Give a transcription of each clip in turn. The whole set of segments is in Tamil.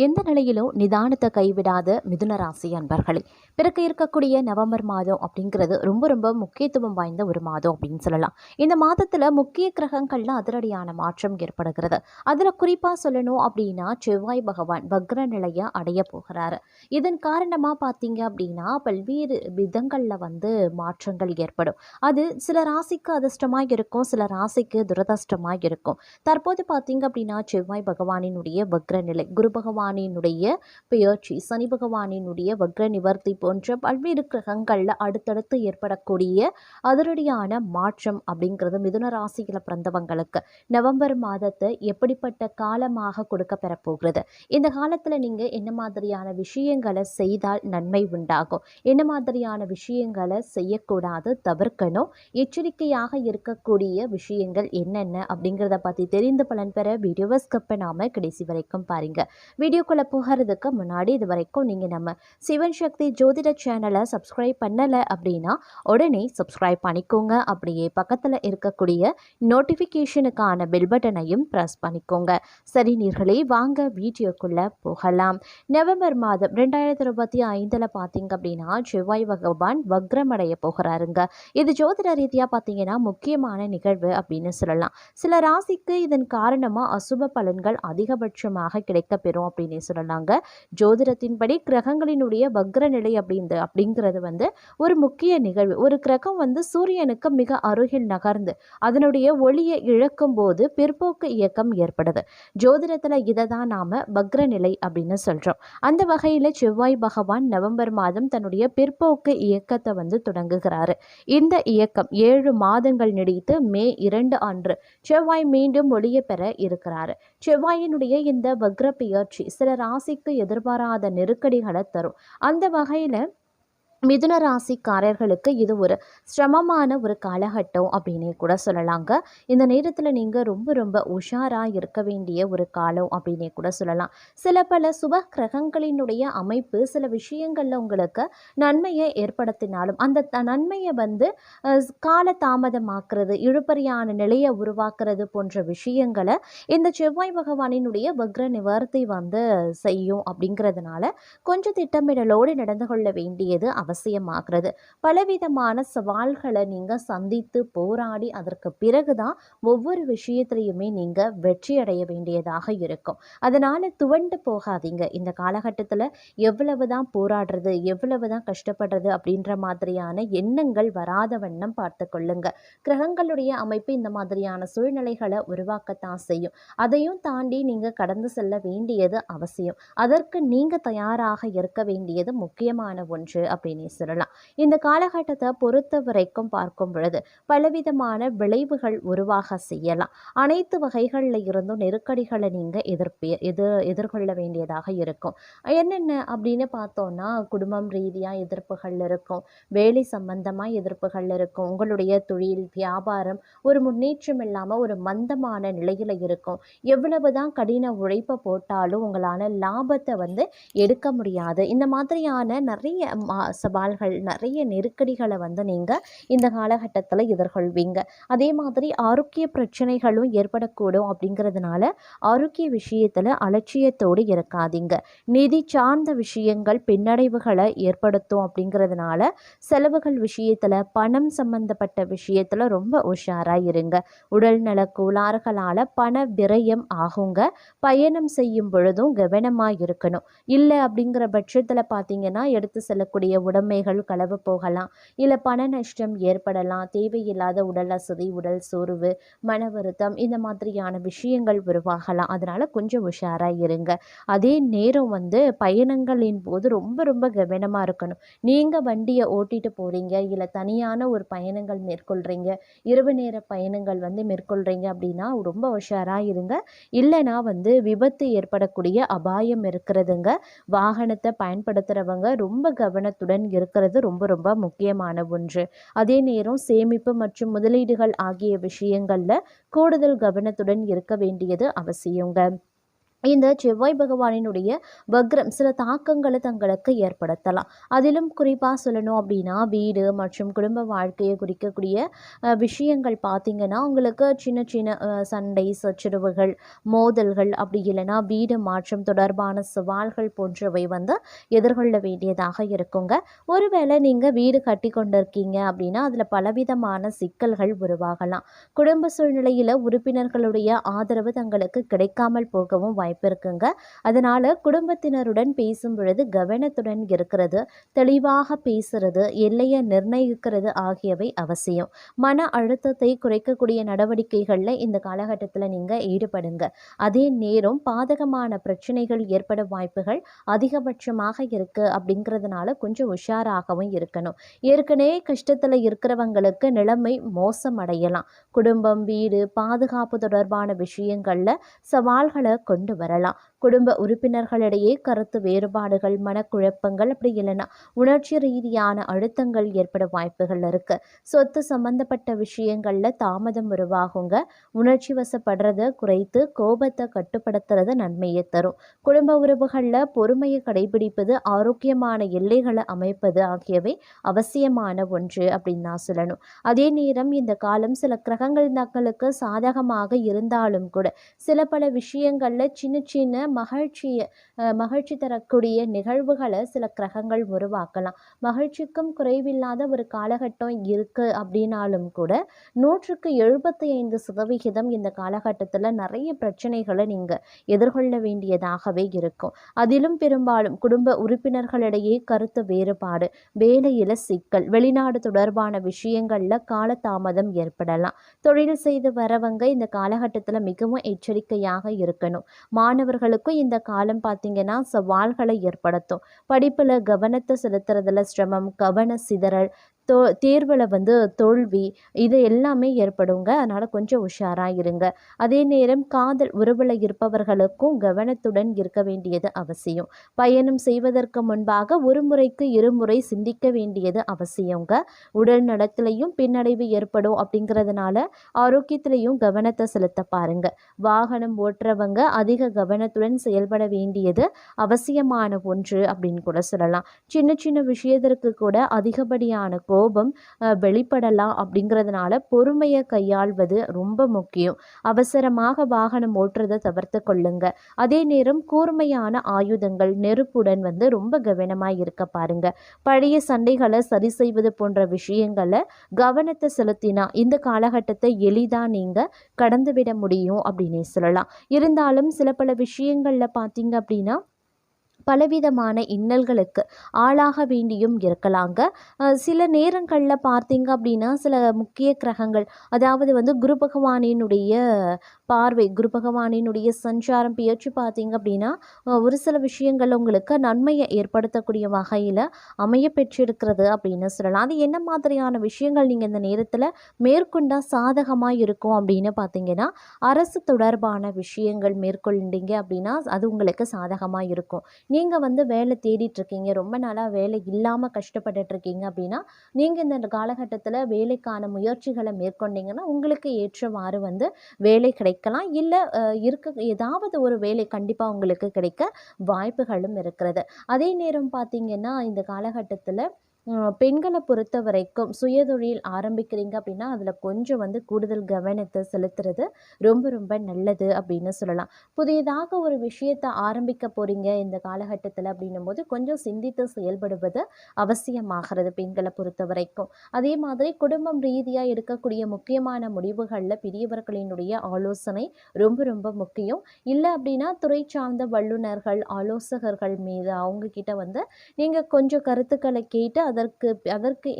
எந்த நிலையிலும் நிதானத்தை கைவிடாத மிதுன ராசி அன்பர்களே, பிறக்க இருக்கக்கூடிய நவம்பர் மாதம் அப்படிங்கிறது ரொம்ப ரொம்ப முக்கியத்துவம் வாய்ந்த ஒரு மாதம் அப்படின்னு சொல்லலாம். இந்த மாதத்துல முக்கிய கிரகங்கள்ல அதிரடியான மாற்றம் ஏற்படுகிறது. அதுல குறிப்பா சொல்லணும் அப்படின்னா செவ்வாய் பகவான் வக்ர நிலையை அடைய போகிறாரு. இதன் காரணமா பார்த்தீங்க அப்படின்னா பல்வேறு விதங்கள்ல மாற்றங்கள் ஏற்படும். அது சில ராசிக்கு அதிர்ஷ்டமாக இருக்கும், சில ராசிக்கு துரதிர்ஷ்டமாக இருக்கும். தற்போது பார்த்தீங்க அப்படின்னா செவ்வாய் பகவானினுடைய வக்ர நிலை, குரு பகவானினுடைய பெயர்ச்சி, சனி பகவானினுடைய வக்ர நிவர்த்தி போன்ற பல்வேறு கிரகங்கள்ல அடுத்தடுத்து ஏற்படக்கூடிய அதிரடியான மாற்றம் அப்படிங்கிறது மிதுன ராசியில பிறந்தவங்களுக்கு நவம்பர் மாதத்தை எப்படிப்பட்ட காலமாக கொடுக்க பெறப்போகிறது. இந்த காலத்துல நீங்க என்ன மாதிரியான விஷயங்களை செய்தால் நன்மை உண்டாகும், என்ன மாதிரியான விஷயங்களை செய்யக்கூடாது, தவிர்க்கணும், எச்சரிக்கையாக இருக்கக்கூடிய விஷயங்கள் என்னென்ன அப்படிங்கிறத பத்தி தெரிந்து பலன் பெற வீடியோவை ஸ்கிப் பண்ணாம கடைசி வரைக்கும் பாருங்க. வீடியோக்குள்ளே போகிறதுக்கு முன்னாடி இது வரைக்கும் நீங்கள் நம்ம சிவன் சக்தி ஜோதிட சேனலை சப்ஸ்கிரைப் பண்ணலை அப்படின்னா உடனே சப்ஸ்கிரைப் பண்ணிக்கோங்க. அப்படியே பக்கத்தில் இருக்கக்கூடிய நோட்டிஃபிகேஷனுக்கான பெல் பட்டனையும் ப்ரெஸ் பண்ணிக்கோங்க. சரி நீர்களே, வாங்க வீடியோக்குள்ளே போகலாம். நவம்பர் மாதம் 2025 பார்த்தீங்க அப்படின்னா செவ்வாய் பகவான் வக்ரமடைய போகிறாருங்க. இது ஜோதிட ரீதியாக பார்த்தீங்கன்னா முக்கியமான நிகழ்வு அப்படின்னு சொல்லலாம். சில ராசிக்கு இதன் காரணமாக அசுப பலன்கள் அதிகபட்சமாக கிடைக்கப்பெறும் அப்படின்னு சொல்லலாங்க. ஜோதிடத்தின்படி கிரகங்களினுடைய வக்ர நிலை அப்படிங்கிறது ஒரு முக்கிய நிகழ்வு. ஒரு கிரகம் சூரியனுக்கு மிக அருகில் நகர்ந்து அதனுடைய ஒளியை இழக்கும் போது பிற்போக்கு இயக்கம் ஏற்படுது. ஜோதிடத்துல இதை தான் நாம வக்ர நிலை அப்படின்னு சொல்றோம். அந்த வகையில செவ்வாய் பகவான் நவம்பர் மாதம் தன்னுடைய பிற்போக்கு இயக்கத்தை தொடங்குகிறாரு. இந்த இயக்கம் 7 மாதங்கள் நீடித்து மே 2 அன்று செவ்வாய் மீண்டும் ஒளியை பெற இருக்கிறாரு. செவ்வாயினுடைய இந்த வக்ர பெயர்ச்சி சில ராசிக்கு எதிர்பாராத நெருக்கடிகளை தரும். அந்த வகையில் மிதுன ராசிக்காரர்களுக்கு இது ஒரு சிரமமான ஒரு காலகட்டம் அப்படின்னே கூட சொல்லலாங்க. இந்த நேரத்தில் நீங்கள் ரொம்ப ரொம்ப உஷாராக இருக்க வேண்டிய ஒரு காலம் அப்படின்னே கூட சொல்லலாம். சில பல சுப கிரகங்களினுடைய அமைப்பு சில விஷயங்களில் உங்களுக்கு நன்மையை ஏற்படுத்தினாலும் அந்த நன்மையை கால தாமதமாக்குறது, இழுபறியான நிலையை உருவாக்குறது போன்ற விஷயங்களை இந்த செவ்வாய் பகவானினுடைய வக்ர நிவர்த்தி செய்யும். அப்படிங்கிறதுனால கொஞ்சம் திட்டமிடலோடு நடந்து கொள்ள வேண்டியது அவசியமாகிறது. பலவிதமான சவால்களை நீங்க சந்தித்து போராடி அதற்கு பிறகுதான் ஒவ்வொரு விஷயத்திலையுமே நீங்க வெற்றி அடைய வேண்டியதாக இருக்கும். அதனால துவண்டு போகாதீங்க. இந்த காலகட்டத்தில் எவ்வளவுதான் போராடுறது, எவ்வளவுதான் கஷ்டப்படுறது அப்படின்ற மாதிரியான எண்ணங்கள் வராத வண்ணம் பார்த்து கொள்ளுங்க. கிரகங்களுடைய அமைப்பு இந்த மாதிரியான சூழ்நிலைகளை உருவாக்கத்தான் செய்யும். அதையும் தாண்டி நீங்க கடந்து செல்ல வேண்டியது அவசியம். அதற்கு நீங்க தயாராக இருக்க வேண்டியது முக்கியமான ஒன்று அப்படின்னு சொல்லலாம். இந்த காலகட்டத்தை பொறுத்த வரைக்கும் பார்க்கும் பொழுது பலவிதமான விளைவுகள் உருவாக செய்யலாம். அனைத்து வகைகளில் இருந்தும் நெருக்கடிகளை நீங்க எதிர்கொள்ள வேண்டியதாக இருக்கும். என்னென்ன அப்படின்னு பார்த்தோம்னா குடும்பம் ரீதியாக எதிர்ப்புகள் இருக்கும், வேலை சம்பந்தமாக எதிர்ப்புகள் இருக்கும், உங்களுடைய தொழில் வியாபாரம் ஒரு முன்னேற்றம் இல்லாமல் ஒரு மந்தமான நிலையில் இருக்கும். எவ்வளவுதான் கடின உழைப்பை போட்டாலும் உங்களால் லாபத்தை எடுக்க முடியாது. இந்த மாதிரியான நிறைய சவால்கள், நிறைய நெருக்கடிகளை நீங்கள் இந்த காலகட்டத்தில் எதிர்கொள்வீங்க. அதே மாதிரி ஆரோக்கிய பிரச்சனைகளும் ஏற்படக்கூடும். அப்படிங்கிறதுனால ஆரோக்கிய விஷயத்தில் அலட்சியத்தோடு இருக்காதீங்க. நிதி சார்ந்த விஷயங்கள் பின்னடைவுகளை ஏற்படுத்தும். அப்படிங்கிறதுனால செலவுகள் விஷயத்தில், பணம் சம்பந்தப்பட்ட விஷயத்தில் ரொம்ப உஷாராக இருங்க. உடல் நல கோளாறுகளால் பண விரயம் ஆகுங்க. பயணம் செய்யும் பொழுதும் கவனமாக இருக்கணும். இல்லை அப்படிங்கிற பட்சத்தில் பார்த்தீங்கன்னா எடுத்து செல்லக்கூடிய உடைமைகள் களவு போகலாம், இல்லை பண நஷ்டம் ஏற்படலாம். தேவையில்லாத உடல் அசதி, உடல் சோர்வு, மன வருத்தம் இந்த மாதிரியான விஷயங்கள் உருவாகலாம். அதனால கொஞ்சம் உஷாராக இருங்க. அதே நேரம் பயணங்களின் போது ரொம்ப ரொம்ப கவனமாக இருக்கணும். நீங்கள் வண்டியை ஓட்டிட்டு போகிறீங்க, இல்லை தனியான ஒரு பயணங்கள் மேற்கொள்கிறீங்க, இரவு நேர பயணங்கள் மேற்கொள்கிறீங்க அப்படின்னா ரொம்ப உஷாராக இருங்க. இல்லைனா விபத்து ஏற்படக்கூடிய அபாயம் இருக்கிறதுங்க. வாகனத்தை பயன்படுத்துகிறவங்க ரொம்ப கவனத்துடன் இருக்கிறது ரொம்ப ரொம்ப முக்கியமான ஒன்று. அதே நேரம் சேமிப்பு மற்றும் முதலீடுகள் ஆகிய விஷயங்களில் கூடுதல் கவனத்துடன் இருக்க வேண்டியது அவசியங்க. இந்த செவ்வாய் பகவானினுடைய வக்ரம் சில தாக்கங்களை தங்களுக்கு ஏற்படுத்தலாம். அதிலும் குறிப்பாக சொல்லணும் அப்படின்னா, வீடு மற்றும் குடும்ப வாழ்க்கையை குறிக்கக்கூடிய விஷயங்கள் பார்த்தீங்கன்னா, உங்களுக்கு சின்ன சின்ன சண்டை, சச்சரவுகள், மோதல்கள், அப்படி இல்லைன்னா வீடு மாற்றம் தொடர்பான சவால்கள் போன்றவை வந்து எதிர்கொள்ள வேண்டியதாக இருக்குங்க. ஒருவேளை நீங்கள் வீடு கட்டி கொண்டிருக்கீங்க அப்படின்னா, அதில் பலவிதமான சிக்கல்கள் உருவாகலாம். குடும்ப சூழ்நிலையில் உறுப்பினர்களுடைய ஆதரவு தங்களுக்கு கிடைக்காமல் போகவும் வாய்ப்பு இருக்குங்க. அதனால குடும்பத்தினருடன் பேசும் பொழுது கவனத்துடன் இருக்கிறது, தெளிவாக பேசுறது, எல்லையை நிர்ணயிக்கிறது ஆகியவை அவசியம். மன அழுத்தத்தை குறைக்கக்கூடிய நடவடிக்கைகளில் இந்த காலகட்டத்தில் நீங்கள் ஈடுபடுங்க. அதே நேரம் பாதகமான பிரச்சனைகள் ஏற்பட வாய்ப்புகள் அதிகபட்சமாக இருக்கு அப்படிங்கிறதுனால கொஞ்சம் உஷாராகவும் இருக்கணும். ஏற்கனவே கஷ்டத்தில் இருக்கிறவங்களுக்கு நிலைமை மோசமடையலாம். குடும்பம், வீடு, பாதுகாப்பு தொடர்பான விஷயங்கள்ல சவால்களை கொண்டு வரலாம். குடும்ப உறுப்பினர்களிடையே கருத்து வேறுபாடுகள், மனக்குழப்பங்கள், அப்படி இல்லைன்னா உணர்ச்சி ரீதியான அழுத்தங்கள் ஏற்பட வாய்ப்புகள் இருக்கு. சொத்து சம்பந்தப்பட்ட விஷயங்கள்ல தாமதம் உருவாகுங்க. உணர்ச்சி வசப்படுறத குறைத்து கோபத்தை கட்டுப்படுத்துறது நன்மையை தரும். குடும்ப உறவுகளில் பொறுமையை கடைபிடிப்பது, ஆரோக்கியமான எல்லைகளை அமைப்பது ஆகியவை அவசியமான ஒன்று அப்படின்னு நான் சொல்லணும். அதே நேரம் இந்த காலம் சில கிரகங்கள் தங்களுக்கு சாதகமாக இருந்தாலும் கூட சில பல விஷயங்களில் சின்ன சின்ன மகிழ்ச்சி தரக்கூடிய நிகழ்வுகளை சில கிரகங்கள் உருவாக்கலாம். மகிழ்ச்சிக்கும் குறைவில்லாத ஒரு காலகட்டம் இருக்கு அப்படின்னாலும் கூட 175% இந்த காலகட்டத்தில் நிறைய பிரச்சனைகளை நீங்கள் எதிர்கொள்ள வேண்டியதாகவே இருக்கும். அதிலும் பெரும்பாலும் குடும்ப உறுப்பினர்களிடையே கருத்து வேறுபாடு, வேலையில் சிக்கல், வெளிநாடு தொடர்பான விஷயங்களில் காலதாமதம் ஏற்படலாம். தொழில் செய்து வரவங்க இந்த காலகட்டத்தில் மிகவும் எச்சரிக்கையாக இருக்கணும். மாணவர்களுக்கும் இந்த காலம் பார்த்தீங்கன்னா சவால்களை ஏற்படுத்தும். படிப்பில் கவனத்தை செலுத்துறதுல சிரமம், கவன சிதறல், தேர்வில் வந்து தோல்வி, இது எல்லாமே ஏற்படுங்க. அதனால் கொஞ்சம் உஷாராக இருங்க. அதே நேரம் காதல் உறவில் இருப்பவர்களுக்கும் கவனத்துடன் இருக்க வேண்டியது அவசியம். பயணம் செய்வதற்கு முன்பாக ஒரு முறைக்கு இருமுறை சிந்திக்க வேண்டியது அவசியங்க. உடல் நலத்திலையும் பின்னடைவு ஏற்படும் அப்படிங்கிறதுனால ஆரோக்கியத்திலையும் கவனத்தை செலுத்த பாருங்க. வாகனம் ஓட்டுறவங்க அதிக கவனத்துடன் செயல்பட வேண்டியது அவசியமான ஒன்று அப்படின்னு கூட சொல்லலாம். சின்ன சின்ன விஷயத்திற்கு கூட அதிகப்படியான கோபம் வெளிப்படலாம். அப்படிங்கிறதுனால பொறுமையை கையாள்வது ரொம்ப முக்கியம். அவசரமாக வாகனம் ஓட்டுறதை தவிர்த்து கொள்ளுங்க. அதே நேரம் கூர்மையான ஆயுதங்கள், நெருப்புடன் வந்து ரொம்ப கவனமாக இருக்க பாருங்க. பழைய சண்டைகளை சரி செய்வது போன்ற விஷயங்களை கவனத்தை செலுத்தினா இந்த காலகட்டத்தை எளிதாக நீங்கள் கடந்துவிட முடியும் அப்படின்னே சொல்லலாம். இருந்தாலும் சில பல விஷயங்களில் பார்த்தீங்க அப்படின்னா பலவிதமான இன்னல்களுக்கு ஆளாக வேண்டியும் இருக்கலாங்க. சில நேரங்களில் பார்த்தீங்க அப்படின்னா சில முக்கிய கிரகங்கள், அதாவது வந்து குரு பகவானினுடைய பார்வை, குரு பகவானினுடைய சஞ்சாரம் பெயர்ச்சி பார்த்தீங்க அப்படின்னா ஒரு சில விஷயங்கள் உங்களுக்கு நன்மையை ஏற்படுத்தக்கூடிய வகையில் அமைய பெற்றிருக்கிறது அப்படின்னு சொல்லலாம். அது என்ன மாதிரியான விஷயங்கள் நீங்கள் இந்த நேரத்தில் மேற்கொண்டால் சாதகமாக இருக்கும் அப்படின்னு பார்த்தீங்கன்னா, அரசு தொடர்பான விஷயங்கள் மேற்கொண்டீங்க அப்படின்னா அது உங்களுக்கு சாதகமாக இருக்கும். நீங்கள் வந்து வேலை தேடிட்டுருக்கீங்க, ரொம்ப நாளாக வேலை இல்லாமல் கஷ்டப்பட்டுட்ருக்கீங்க அப்படின்னா, நீங்கள் இந்த காலகட்டத்தில் வேலைக்கான முயற்சிகளை மேற்கொண்டீங்கன்னா உங்களுக்கு ஏற்றவாறு வந்து வேலை கிடைக்கலாம். இல்லை ஏதாவது ஒரு வேலை கண்டிப்பாக உங்களுக்கு கிடைக்க வாய்ப்புகளும் இருக்கிறது. அதே நேரம் பார்த்தீங்கன்னா இந்த காலகட்டத்தில் பெண்களை பொறுத்த வரைக்கும் சுயதொழில் ஆரம்பிக்கிறீங்க அப்படின்னா அதில் கொஞ்சம் வந்து கூடுதல் கவனத்தை செலுத்துறது ரொம்ப ரொம்ப நல்லது அப்படின்னு சொல்லலாம். புதியதாக ஒரு விஷயத்தை ஆரம்பிக்க போகிறீங்க இந்த காலகட்டத்தில் அப்படின்னும் போது கொஞ்சம் சிந்தித்து செயல்படுவது அவசியமாகிறது பெண்களை பொறுத்த வரைக்கும். அதே மாதிரி குடும்பம் ரீதியாக எடுக்கக்கூடிய முக்கியமான முடிவுகளில் பெரியவர்களினுடைய ஆலோசனை ரொம்ப ரொம்ப முக்கியம். இல்லை அப்படின்னா துறை சார்ந்த வல்லுநர்கள், ஆலோசகர்கள் மீது அவங்க கிட்ட வந்து நீங்கள் கொஞ்சம் கருத்துக்களை கேட்டு அதற்கு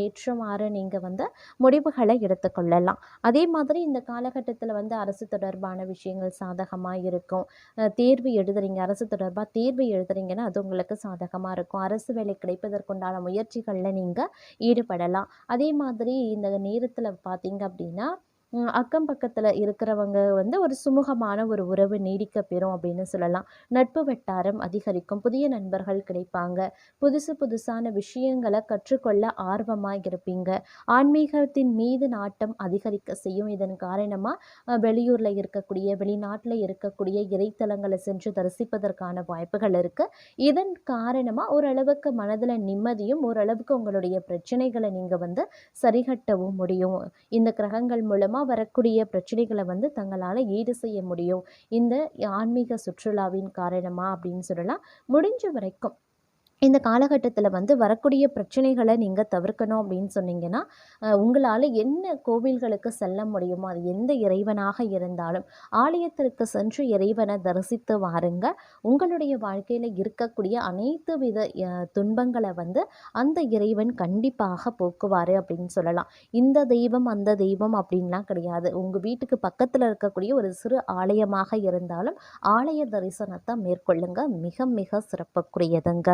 ஏற்றவாறு நீங்கள் வந்து முடிவுகளை எடுத்துக்கொள்ளலாம். அதே மாதிரி இந்த காலகட்டத்தில் வந்து அரசு தொடர்பான விஷயங்கள் சாதகமாக இருக்கும். தேர்வு எழுதுறீங்க, அரசு தொடர்பாக தேர்வு எழுதுறீங்கன்னா அது உங்களுக்கு சாதகமாக இருக்கும். அரசு வேலை கிடைப்பதற்குண்டான முயற்சிகளில் நீங்கள் ஈடுபடலாம். அதே மாதிரி இந்த நேரத்தில் பார்த்தீங்க அப்படின்னா அக்கம் பக்கத்துல இருக்கிறவங்க வந்து ஒரு சுமூகமான ஒரு உறவு நீடிக்க பெறும் அப்படின்னு சொல்லலாம். நட்பு வட்டாரம் அதிகரிக்கும். புதிய நண்பர்கள் கிடைப்பாங்க. புதுசு புதுசான விஷயங்கள கற்றுக்கொள்ள ஆர்வமா இருப்பீங்க. ஆன்மீகத்தின் மீது நாட்டம் அதிகரிக்க செய்யும். இதன் காரணமா வெளியூர்ல இருக்கக்கூடிய, வெளிநாட்ல இருக்கக்கூடிய இறைத்தலங்கள சென்று தரிசிப்பதற்கான வாய்ப்புகள் இருக்கு. இதன் காரணமா ஓரளவுக்கு மனதுல நிம்மதியும், ஓரளவுக்கு உங்களுடைய பிரச்சனைகள நீங்க வந்து சரிகட்டவும் முடியும். இந்த கிரகங்கள் மூலமா வரக்கூடிய பிரச்சனைகள வந்து தங்களால ஈடு செய்ய முடியும். இந்த ஆன்மீக சுற்றுலாவின் காரணமா அப்படின்னு சொல்லலாம். முடிஞ்ச வரைக்கும் இந்த காலகட்டத்தில வந்து வரக்கூடிய பிரச்சனைகள நீங்க தவிர்க்கணும் அப்படின்னு சொன்னீங்கன்னா, உங்களால என்ன கோவில்களுக்கு செல்ல முடியுமோ, அது எந்த இறைவனாக இருந்தாலும், ஆலயத்திற்கு சென்று இறைவன தரிசித்து வாருங்க. உங்களுடைய வாழ்க்கையில இருக்கக்கூடிய அனைத்து வித துன்பங்கள வந்து அந்த இறைவன் கண்டிப்பாக போக்குவாரு அப்படின்னு சொல்லலாம். இந்த தெய்வம், அந்த தெய்வம் அப்படின்லாம் கிடையாது. உங்க வீட்டுக்கு பக்கத்தில இருக்கக்கூடிய ஒரு சிறு ஆலயமாக இருந்தாலும், ஆலய தரிசனத்த மேற்கொள்ளுங்க. மிக மிக சிறப்புக்குரியதுங்க.